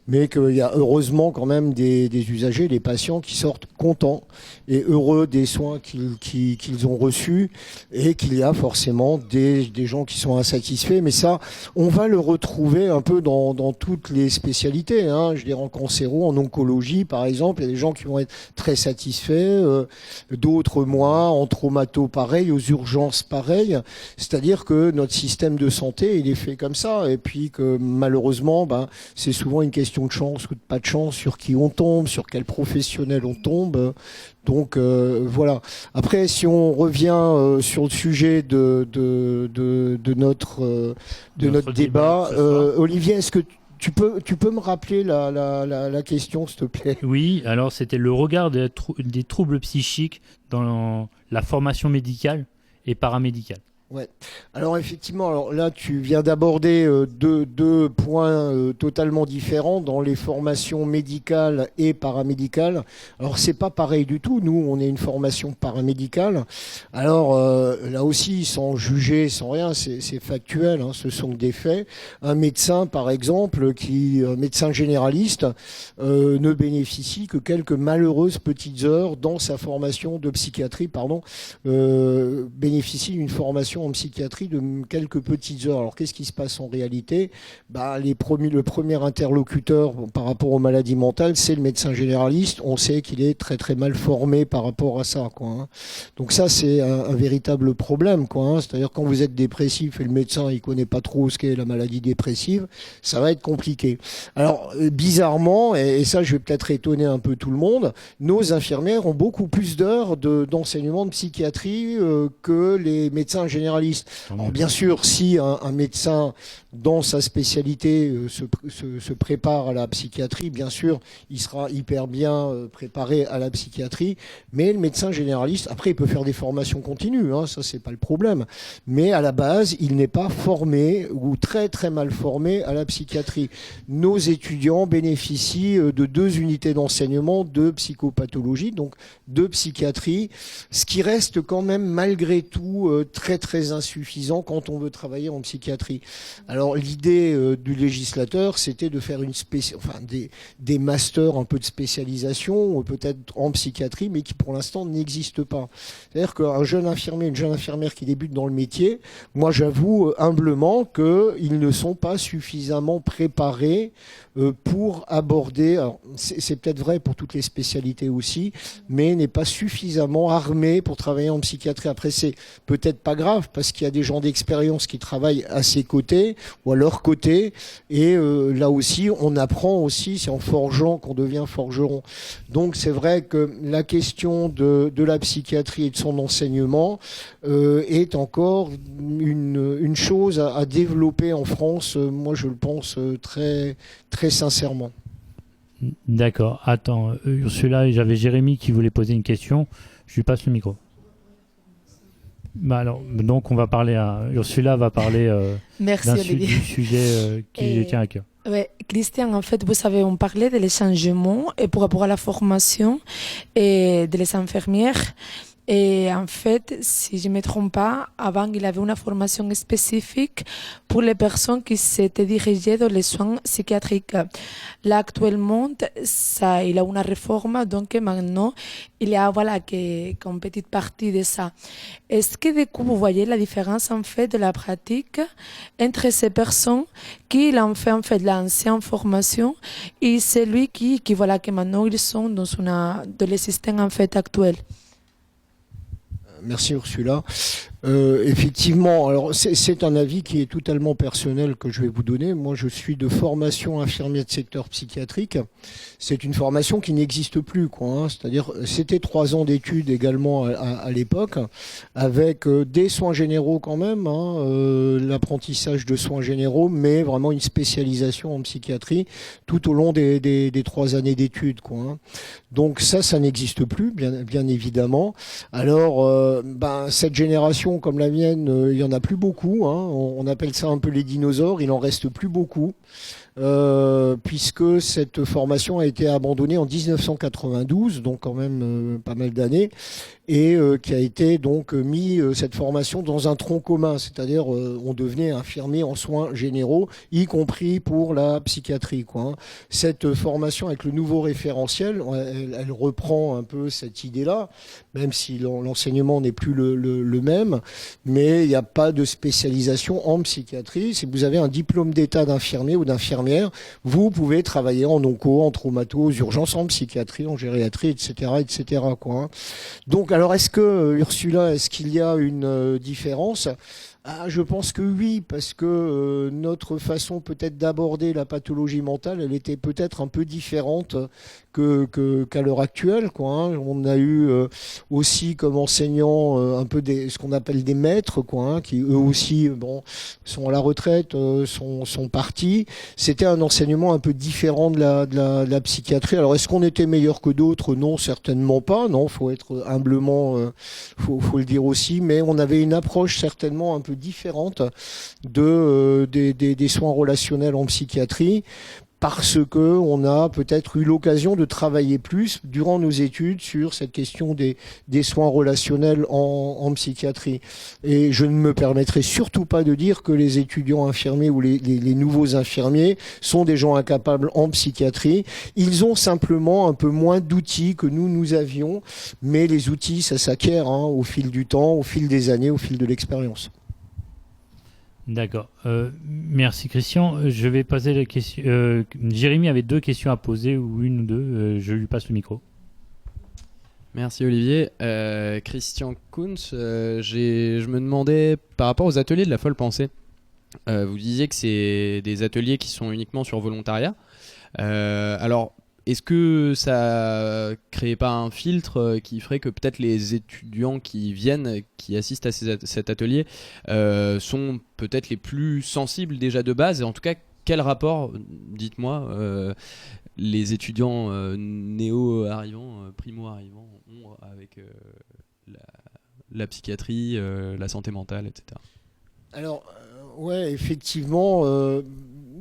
mais qu'il y a heureusement quand même des usagers, des patients qui sortent contents et heureux des soins qu'ils ont reçus, et qu'il y a forcément des gens qui sont insatisfaits. Mais ça, on va le retrouver un peu dans toutes les spécialités, hein. Je dirais en cancéro, en oncologie, par exemple, il y a des gens qui vont être très satisfaits, d'autres moins, en traumato pareil, aux urgences pareil. C'est-à-dire que notre système de santé, il est fait comme ça, et puis que malheureusement, c'est souvent une question de chance ou de pas de chance sur qui on tombe, sur quel professionnel on tombe. Donc voilà. Après, si on revient sur le sujet de notre débat, Olivier, est-ce que tu peux me rappeler la question, s'il te plaît? Oui, alors c'était le regard des troubles psychiques dans la formation médicale et paramédicale. Ouais. Alors effectivement, alors là tu viens d'aborder deux points totalement différents dans les formations médicales et paramédicales. Alors c'est pas pareil du tout. Nous, on est une formation paramédicale. Alors là aussi, sans juger, sans rien, c'est factuel. Hein, ce sont des faits. Un médecin, par exemple, médecin généraliste, ne bénéficie que quelques malheureuses petites heures dans sa formation de psychiatrie. Bénéficie d'une formation en psychiatrie de quelques petites heures. Alors qu'est-ce qui se passe en réalité ? Le premier interlocuteur par rapport aux maladies mentales, c'est le médecin généraliste. On sait qu'il est très très mal formé par rapport à ça, quoi, hein. Donc ça c'est un véritable problème, quoi, hein. C'est-à-dire quand vous êtes dépressif et le médecin il connaît pas trop ce qu'est la maladie dépressive, ça va être compliqué. Alors bizarrement, et ça je vais peut-être étonner un peu tout le monde, nos infirmières ont beaucoup plus d'heures d'enseignement de psychiatrie que les médecins généralistes. Alors bien sûr, si un médecin dans sa spécialité se prépare à la psychiatrie, bien sûr, il sera hyper bien préparé à la psychiatrie, mais le médecin généraliste, après il peut faire des formations continues, hein, ça c'est pas le problème, mais à la base, il n'est pas formé ou très très mal formé à la psychiatrie. Nos étudiants bénéficient de 2 unités d'enseignement de psychopathologie, donc de psychiatrie, ce qui reste quand même malgré tout très très insuffisant quand on veut travailler en psychiatrie. Alors l'idée du législateur, c'était de faire des masters un peu de spécialisation, peut-être en psychiatrie, mais qui pour l'instant n'existent pas. C'est-à-dire qu'un jeune infirmier, une jeune infirmière qui débute dans le métier, moi j'avoue humblement qu'ils ne sont pas suffisamment préparés pour aborder, alors c'est peut-être vrai pour toutes les spécialités aussi, mais n'est pas suffisamment armé pour travailler en psychiatrie. Après c'est peut-être pas grave parce qu'il y a des gens d'expérience qui travaillent à ses côtés ou à leur côté, et là aussi on apprend aussi, c'est en forgeant qu'on devient forgeron. Donc c'est vrai que la question de la psychiatrie et de son enseignement est encore une chose à développer en France, moi je le pense très, très sincèrement. D'accord. Attends, Ursula, j'avais Jérémy qui voulait poser une question. Je lui passe le micro. Alors, donc on va parler Ursula va parler Merci, du sujet qui lui tient à cœur. Ouais, Christian, en fait, vous savez, on parlait des changements et par rapport à la formation et des infirmières. Et en fait, si je ne me trompe pas, avant, il avait une formation spécifique pour les personnes qui s'étaient dirigées dans les soins psychiatriques. Là, actuellement, il a une réforme, donc maintenant, il y a qu'une petite partie de ça. Est-ce que du coup, vous voyez la différence en fait de la pratique entre ces personnes qui l'ont fait en fait l'ancienne formation et celui que maintenant ils sont dans le système en fait actuel? Merci Ursula. Effectivement, alors c'est un avis qui est totalement personnel que je vais vous donner. Moi, je suis de formation infirmier de secteur psychiatrique. C'est une formation qui n'existe plus, quoi, hein. C'est-à-dire, c'était 3 ans d'études également à l'époque, avec des soins généraux quand même, hein, l'apprentissage de soins généraux, mais vraiment une spécialisation en psychiatrie tout au long des 3 années d'études, quoi, hein. Donc ça n'existe plus, bien évidemment. Alors, cette génération comme la mienne, il y en a plus beaucoup, hein. On appelle ça un peu les dinosaures, il en reste plus beaucoup. Puisque cette formation a été abandonnée en 1992, donc quand même pas mal d'années, et qui a été donc mis cette formation dans un tronc commun, c'est-à-dire on devenait infirmier en soins généraux, y compris pour la psychiatrie, quoi, hein. Cette formation avec le nouveau référentiel, elle reprend un peu cette idée-là, même si l'enseignement n'est plus le même, mais il n'y a pas de spécialisation en psychiatrie. Si vous avez un diplôme d'état d'infirmier ou d'infirmière, vous pouvez travailler en onco, en traumato, aux urgences, en psychiatrie, en gériatrie, etc., quoi, hein. Donc, alors, Ursula, est-ce qu'il y a une différence ? Je pense que oui, parce que notre façon peut-être d'aborder la pathologie mentale, elle était peut-être un peu différente qu'à l'heure actuelle, quoi, hein. On a eu aussi comme enseignants un peu ce qu'on appelle des maîtres, quoi, hein, qui eux aussi sont à la retraite, sont partis. c'était un enseignement un peu différent de la psychiatrie. Alors, est-ce qu'on était meilleur que d'autres? Non, certainement pas. Non, faut être humblement, faut le dire aussi. Mais on avait une approche certainement un peu différente des soins relationnels en psychiatrie, parce que on a peut-être eu l'occasion de travailler plus durant nos études sur cette question des soins relationnels en psychiatrie. Et je ne me permettrai surtout pas de dire que les étudiants infirmiers ou les nouveaux infirmiers sont des gens incapables en psychiatrie. Ils ont simplement un peu moins d'outils que nous avions, mais les outils, ça s'acquiert au fil du temps, au fil des années, au fil de l'expérience. D'accord. Merci Christian. Je vais passer la question. Jérémy avait 2 questions à poser, ou une ou deux. Je lui passe le micro. Merci Olivier. Christian Kunz, je me demandais par rapport aux ateliers de la folle pensée. Vous disiez que c'est des ateliers qui sont uniquement sur volontariat. Alors, est-ce que ça crée pas un filtre qui ferait que peut-être les étudiants qui viennent, qui assistent à cet atelier, sont peut-être les plus sensibles déjà de base? Et en tout cas, quel rapport, dites-moi, les étudiants néo-arrivants, primo-arrivants ont avec la psychiatrie, la santé mentale, etc. Alors, ouais, effectivement,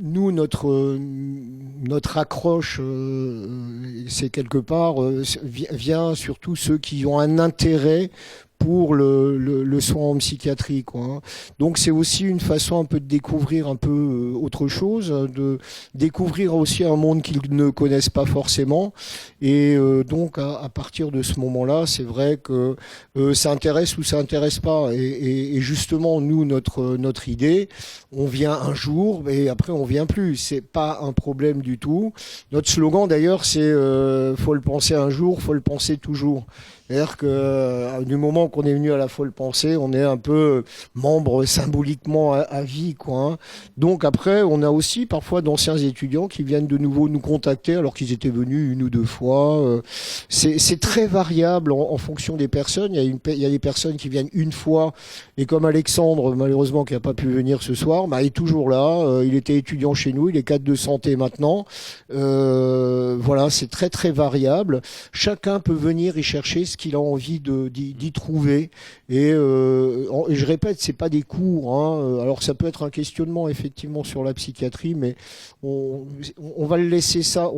nous, notre accroche, c'est quelque part, vient surtout ceux qui ont un intérêt pour le soin en psychiatrie, quoi. Donc c'est aussi une façon un peu de découvrir un peu autre chose, de découvrir aussi un monde qu'ils ne connaissent pas forcément. Et donc à partir de ce moment-là, c'est vrai que ça intéresse ou ça intéresse pas. Et justement, nous, notre idée, on vient un jour et après on vient plus. C'est pas un problème du tout. Notre slogan d'ailleurs, c'est faut le penser un jour, faut le penser toujours. C'est-à-dire que du moment qu'on est venu à la folle pensée, on est un peu membre symboliquement à vie, quoi. Donc après, on a aussi parfois d'anciens étudiants qui viennent de nouveau nous contacter alors qu'ils étaient venus 1 ou 2 fois. C'est très variable en fonction des personnes. Il y a des personnes qui viennent 1 fois, et comme Alexandre, malheureusement, qui n'a pas pu venir ce soir, il est toujours là. Il était étudiant chez nous, il est cadre de santé maintenant. Voilà, c'est très très variable. Chacun peut venir y chercher ce qu'il a envie d'y trouver. Et je répète, c'est pas des cours. Alors ça peut être un questionnement effectivement sur la psychiatrie, mais on va laisser ça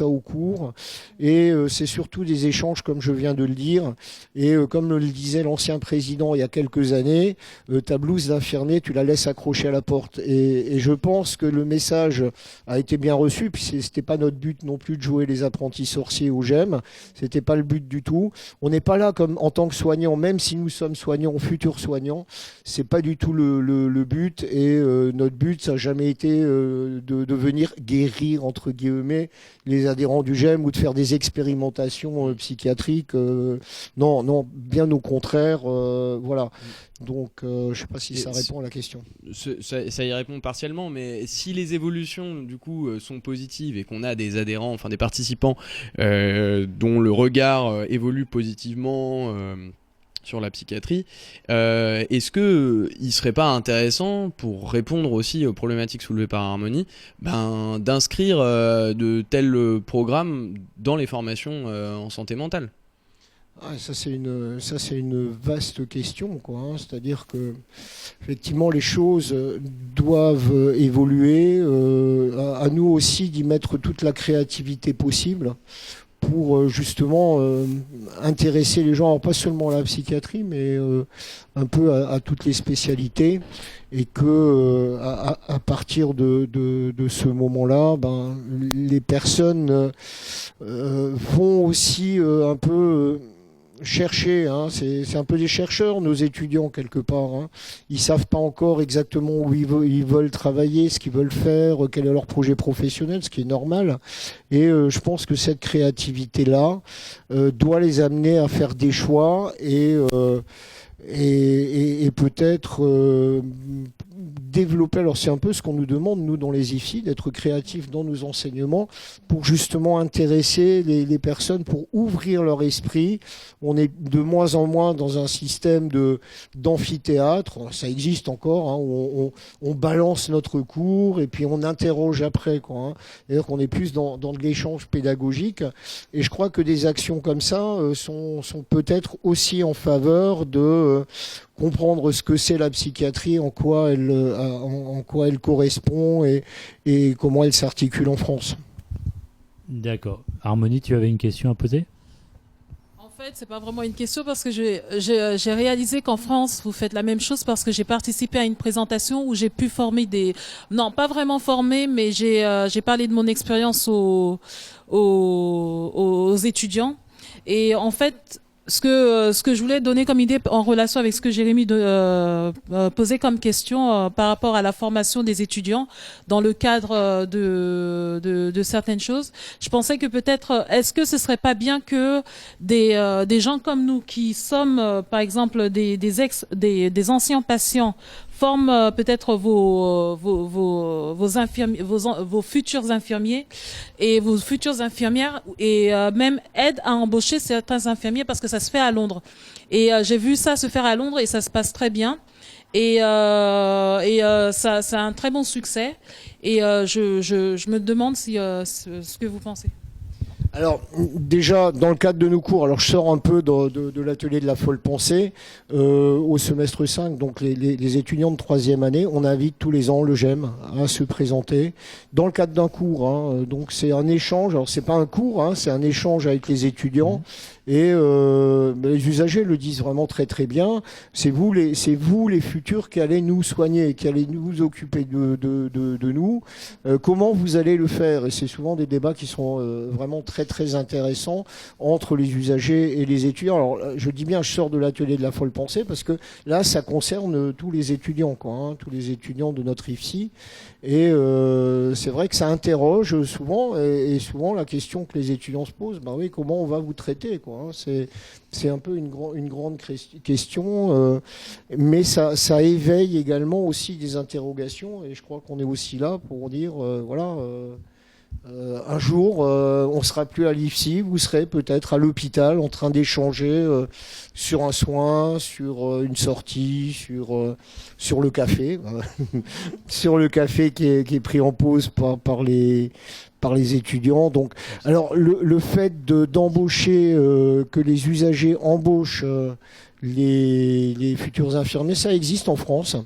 au cours. Et c'est surtout des échanges, comme je viens de le dire. Et comme le disait l'ancien président il y a quelques années, ta blouse d'infirmier, tu la laisses accrocher à la porte. Et je pense que le message a été bien reçu. Puis c'était pas notre but non plus de jouer les apprentis sorciers au GEM. C'était pas le but du tout. On n'est pas là comme en tant que soignant, même si nous sommes soignants, futurs soignants, c'est pas du tout le but. Et notre but, ça n'a jamais été de venir guérir entre guillemets les adhérents du GEM ou de faire des expérimentations psychiatriques. Non, bien au contraire. Voilà. Donc, je ne sais pas si ça répond à la question. Ça y répond partiellement, mais si les évolutions du coup sont positives et qu'on a des adhérents, enfin des participants dont le regard évolue positivement sur la psychiatrie, est-ce que il serait pas intéressant, pour répondre aussi aux problématiques soulevées par Harmonie, d'inscrire de tels programmes dans les formations en santé mentale? Ça c'est une vaste question, quoi. C'est-à-dire que effectivement les choses doivent évoluer. À nous aussi d'y mettre toute la créativité possible pour justement intéresser les gens, alors pas seulement à la psychiatrie, mais un peu à toutes les spécialités, et que à partir de ce moment-là, les personnes vont aussi un peu chercher, c'est un peu des chercheurs, nos étudiants, quelque part. Ils savent pas encore exactement où ils veulent travailler, ce qu'ils veulent faire, quel est leur projet professionnel, ce qui est normal. Et je pense que cette créativité-là doit les amener à faire des choix et peut-être développer. Alors c'est un peu ce qu'on nous demande, nous, dans les IFSI, d'être créatifs dans nos enseignements pour justement intéresser les personnes, pour ouvrir leur esprit. On est de moins en moins dans un système d'amphithéâtre, ça existe encore, hein, où on balance notre cours et puis on interroge après, quoi, hein. C'est-à-dire qu'on est plus dans de l'échange pédagogique. Et je crois que des actions comme ça sont peut-être aussi en faveur de comprendre ce que c'est la psychiatrie, en quoi elle correspond et comment elle s'articule en France. D'accord. Harmonie, tu avais une question à poser? En fait, c'est pas vraiment une question parce que j'ai réalisé qu'en France, vous faites la même chose parce que j'ai participé à une présentation où j'ai pu former non, pas vraiment former, mais j'ai parlé de mon expérience aux étudiants. Et en fait, ce que je voulais donner comme idée en relation avec ce que Jérémy posait comme question par rapport à la formation des étudiants dans le cadre de certaines choses, je pensais que peut-être, est-ce que ce serait pas bien que des gens comme nous qui sommes par exemple des anciens patients forment peut-être vos futurs infirmiers et vos futures infirmières et même aident à embaucher certains infirmiers parce que ça se fait à Londres. Et j'ai vu ça se faire à Londres et ça se passe très bien. Et ça a un très bon succès. Et je me demande ce que vous pensez. Alors déjà, dans le cadre de nos cours, alors je sors un peu de l'atelier de la folle pensée, au semestre 5, donc les étudiants de 3e année, on invite tous les ans le GEM à se présenter dans le cadre d'un cours, hein. Donc c'est un échange, alors c'est pas un cours, hein, c'est un échange avec les étudiants. Et les usagers le disent vraiment très très bien. C'est vous les futurs qui allez nous soigner, qui allez nous occuper de nous. Comment vous allez le faire? Et c'est souvent des débats qui sont vraiment très très intéressants entre les usagers et les étudiants. Alors je dis bien, je sors de l'atelier de la folle pensée parce que là, ça concerne tous les étudiants, quoi, hein, tous les étudiants de notre IFSI. Et c'est vrai que ça interroge souvent, et souvent la question que les étudiants se posent, ben oui, comment on va vous traiter, quoi, hein, c'est un peu une grande question, mais ça éveille également aussi des interrogations, et je crois qu'on est aussi là pour dire, voilà, un jour, on sera plus à l'IFSI, vous serez peut-être à l'hôpital en train d'échanger sur un soin, sur une sortie, sur le café, sur le café qui est pris en pause par les étudiants. Donc, alors le fait d'embaucher, que les usagers embauchent les futurs infirmiers, ça existe en France.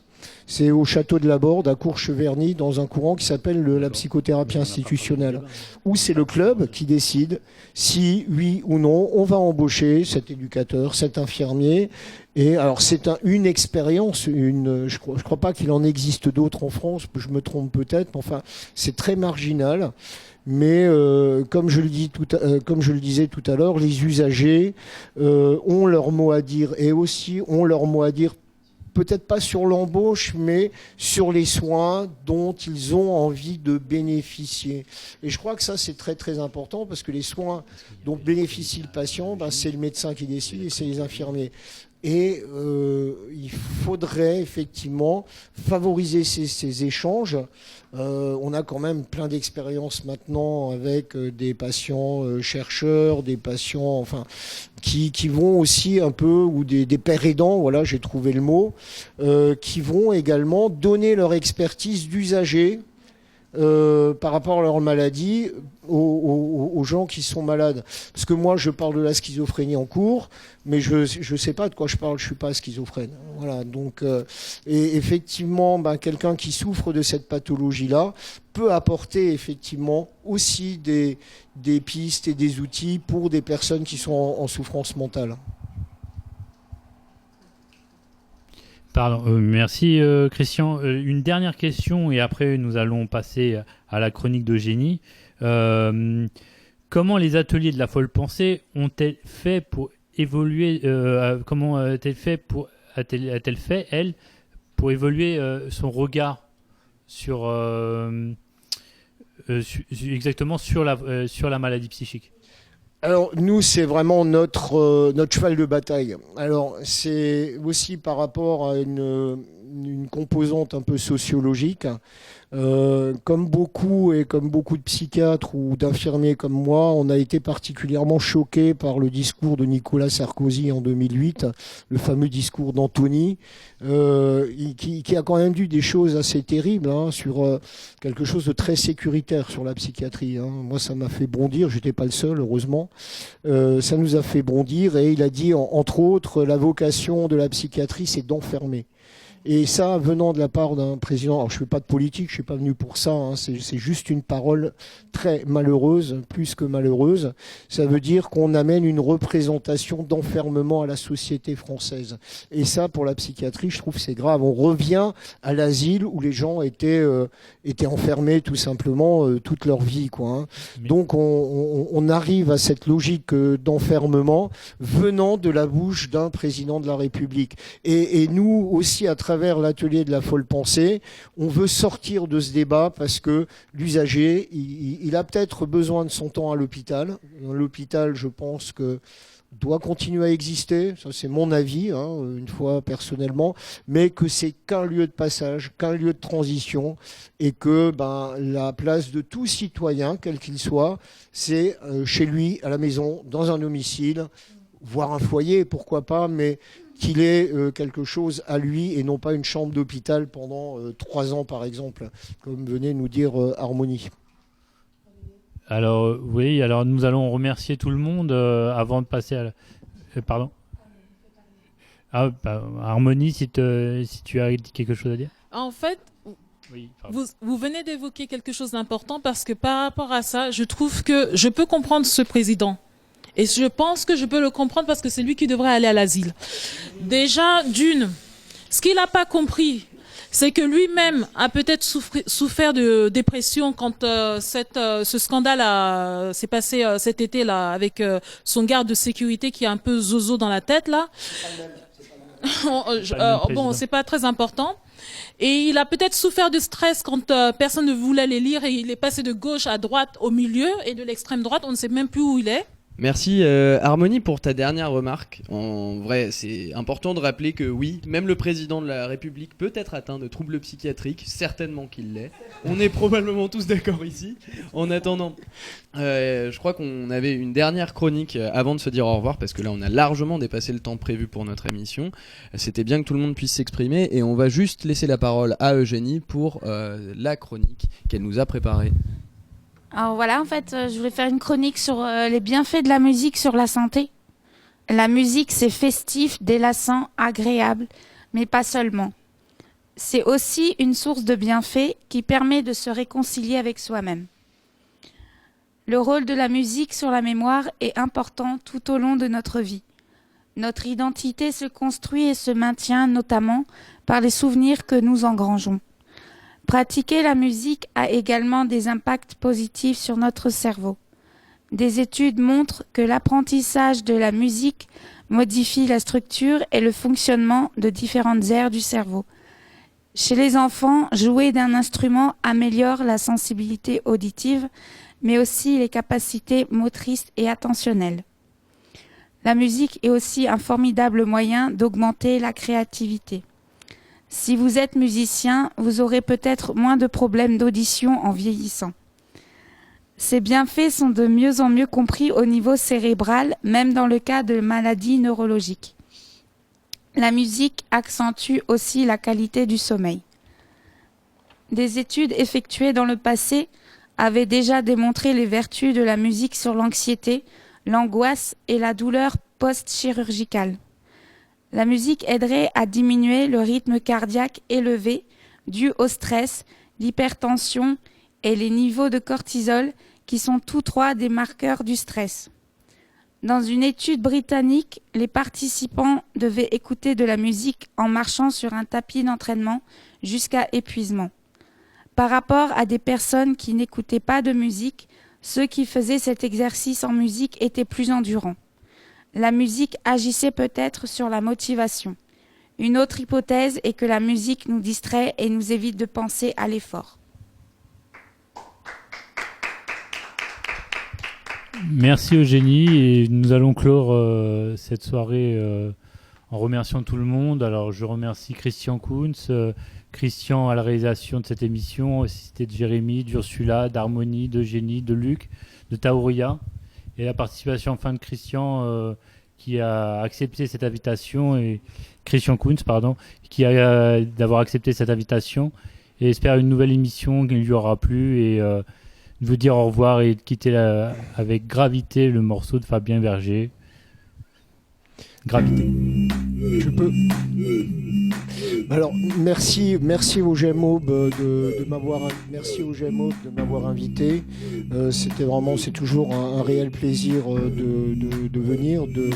C'est au château de la Borde, à Courcheverny, dans un courant qui s'appelle la psychothérapie institutionnelle, où c'est le club qui décide si, oui ou non, on va embaucher cet éducateur, cet infirmier. Et alors c'est une expérience, je crois pas qu'il en existe d'autres en France, je me trompe peut-être, mais enfin c'est très marginal. Mais comme je le disais tout à l'heure, les usagers ont leur mot à dire, et aussi ont leur mot à dire, peut-être pas sur l'embauche, mais sur les soins dont ils ont envie de bénéficier. Et je crois que ça, c'est très très important, parce que les soins dont bénéficie le patient, ben, c'est le médecin qui décide et c'est les infirmiers. Et il faudrait effectivement favoriser ces échanges. On a quand même plein d'expériences maintenant avec des patients chercheurs, des patients enfin qui vont aussi un peu, ou des pères aidants, voilà, j'ai trouvé le mot, qui vont également donner leur expertise d'usager par rapport à leur maladie aux gens qui sont malades. Parce que moi, je parle de la schizophrénie en cours, mais je sais pas de quoi je parle, je suis pas schizophrène. Voilà, donc et effectivement, ben, quelqu'un qui souffre de cette pathologie-là peut apporter effectivement aussi des pistes et des outils pour des personnes qui sont en souffrance mentale. Pardon, merci Christian. Une dernière question et après nous allons passer à la chronique d'Eugénie. Comment les ateliers de la folle pensée ont-elles fait pour évoluer comment a-t-elle fait, elle, pour évoluer son regard sur exactement sur la maladie psychique? Alors nous, c'est vraiment notre cheval de bataille. Alors c'est aussi par rapport à une composante un peu sociologique. Comme beaucoup et comme beaucoup de psychiatres ou d'infirmiers comme moi, on a été particulièrement choqués par le discours de Nicolas Sarkozy en 2008, le fameux discours d'Antony, qui a quand même dit des choses assez terribles sur quelque chose de très sécuritaire sur la psychiatrie. Moi, ça m'a fait bondir, j'étais pas le seul, heureusement. Ça nous a fait bondir et il a dit, entre autres, la vocation de la psychiatrie, c'est d'enfermer. Et ça, venant de la part d'un président, alors je ne fais pas de politique, je ne suis pas venu pour ça, c'est juste une parole très malheureuse, plus que malheureuse. Ça veut dire qu'on amène une représentation d'enfermement à la société française. Et ça, pour la psychiatrie, je trouve que c'est grave. On revient à l'asile où les gens étaient enfermés tout simplement toute leur vie, quoi. Donc on arrive à cette logique d'enfermement venant de la bouche d'un président de la République. Et nous aussi, à travers l'atelier de la folle pensée, on veut sortir de ce débat parce que l'usager, il a peut-être besoin de son temps à l'hôpital. L'hôpital, je pense que doit continuer à exister, ça c'est mon avis, une fois personnellement, mais que c'est qu'un lieu de passage, qu'un lieu de transition, et que la place de tout citoyen, quel qu'il soit, c'est chez lui, à la maison, dans un domicile, voire un foyer, pourquoi pas, mais qu'il ait quelque chose à lui et non pas une chambre d'hôpital pendant 3 ans, par exemple, comme venait nous dire Harmonie. Alors, oui, alors nous allons remercier tout le monde avant de passer à pardon. Harmonie, si tu as quelque chose à dire. En fait, Oui, vous venez d'évoquer quelque chose d'important parce que par rapport à ça, je trouve que je peux comprendre ce président. Et je pense que je peux le comprendre parce que c'est lui qui devrait aller à l'asile. Déjà, ce qu'il n'a pas compris, c'est que lui-même a peut-être souffert de dépression quand ce scandale s'est passé cet été là avec son garde de sécurité qui est un peu zozo dans la tête là. Bon, c'est pas très important. Et il a peut-être souffert de stress quand personne ne voulait les lire et il est passé de gauche à droite au milieu et de l'extrême droite, on ne sait même plus où il est. Merci Harmonie pour ta dernière remarque. En vrai, c'est important de rappeler que oui, même le président de la République peut être atteint de troubles psychiatriques, certainement qu'il l'est. On est probablement tous d'accord ici. En attendant, je crois qu'on avait une dernière chronique avant de se dire au revoir, parce que là on a largement dépassé le temps prévu pour notre émission. C'était bien que tout le monde puisse s'exprimer et on va juste laisser la parole à Eugénie pour la chronique qu'elle nous a préparée. Alors voilà, en fait, je voulais faire une chronique sur les bienfaits de la musique sur la santé. La musique, c'est festif, délassant, agréable, mais pas seulement. C'est aussi une source de bienfaits qui permet de se réconcilier avec soi-même. Le rôle de la musique sur la mémoire est important tout au long de notre vie. Notre identité se construit et se maintient notamment par les souvenirs que nous engrangeons. Pratiquer la musique a également des impacts positifs sur notre cerveau. Des études montrent que l'apprentissage de la musique modifie la structure et le fonctionnement de différentes aires du cerveau. Chez les enfants, jouer d'un instrument améliore la sensibilité auditive, mais aussi les capacités motrices et attentionnelles. La musique est aussi un formidable moyen d'augmenter la créativité. Si vous êtes musicien, vous aurez peut-être moins de problèmes d'audition en vieillissant. Ces bienfaits sont de mieux en mieux compris au niveau cérébral, même dans le cas de maladies neurologiques. La musique accentue aussi la qualité du sommeil. Des études effectuées dans le passé avaient déjà démontré les vertus de la musique sur l'anxiété, l'angoisse et la douleur post-chirurgicale. La musique aiderait à diminuer le rythme cardiaque élevé dû au stress, l'hypertension et les niveaux de cortisol qui sont tous trois des marqueurs du stress. Dans une étude britannique, les participants devaient écouter de la musique en marchant sur un tapis d'entraînement jusqu'à épuisement. Par rapport à des personnes qui n'écoutaient pas de musique, ceux qui faisaient cet exercice en musique étaient plus endurants. La musique agissait peut-être sur la motivation. Une autre hypothèse est que la musique nous distrait et nous évite de penser à l'effort. Merci Eugénie, et nous allons clore cette soirée en remerciant tout le monde. Alors je remercie Christian Kunz, Christian à la réalisation de cette émission, assisté de Jérémy, d'Ursula, d'Harmonie, d'Eugénie, de Luc, de Taouria, et la participation enfin de Christian qui a accepté cette invitation, et Christian Kunz, pardon, qui a d'avoir accepté cette invitation, et espère une nouvelle émission qui lui aura plu, et de vous dire au revoir et de quitter avec Gravité, le morceau de Fabien Berger. Gravité. Je peux. Alors merci au GMO merci au GMO de m'avoir invité. C'est toujours un réel plaisir de venir, de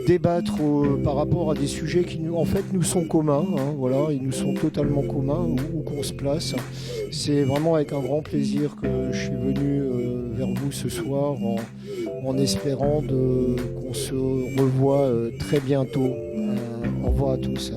débattre par rapport à des sujets qui en fait nous sont communs. Voilà, ils nous sont totalement communs où qu'on se place. C'est vraiment avec un grand plaisir que je suis venu vers vous ce soir en espérant qu'on se revoit très bientôt. Au revoir à tous.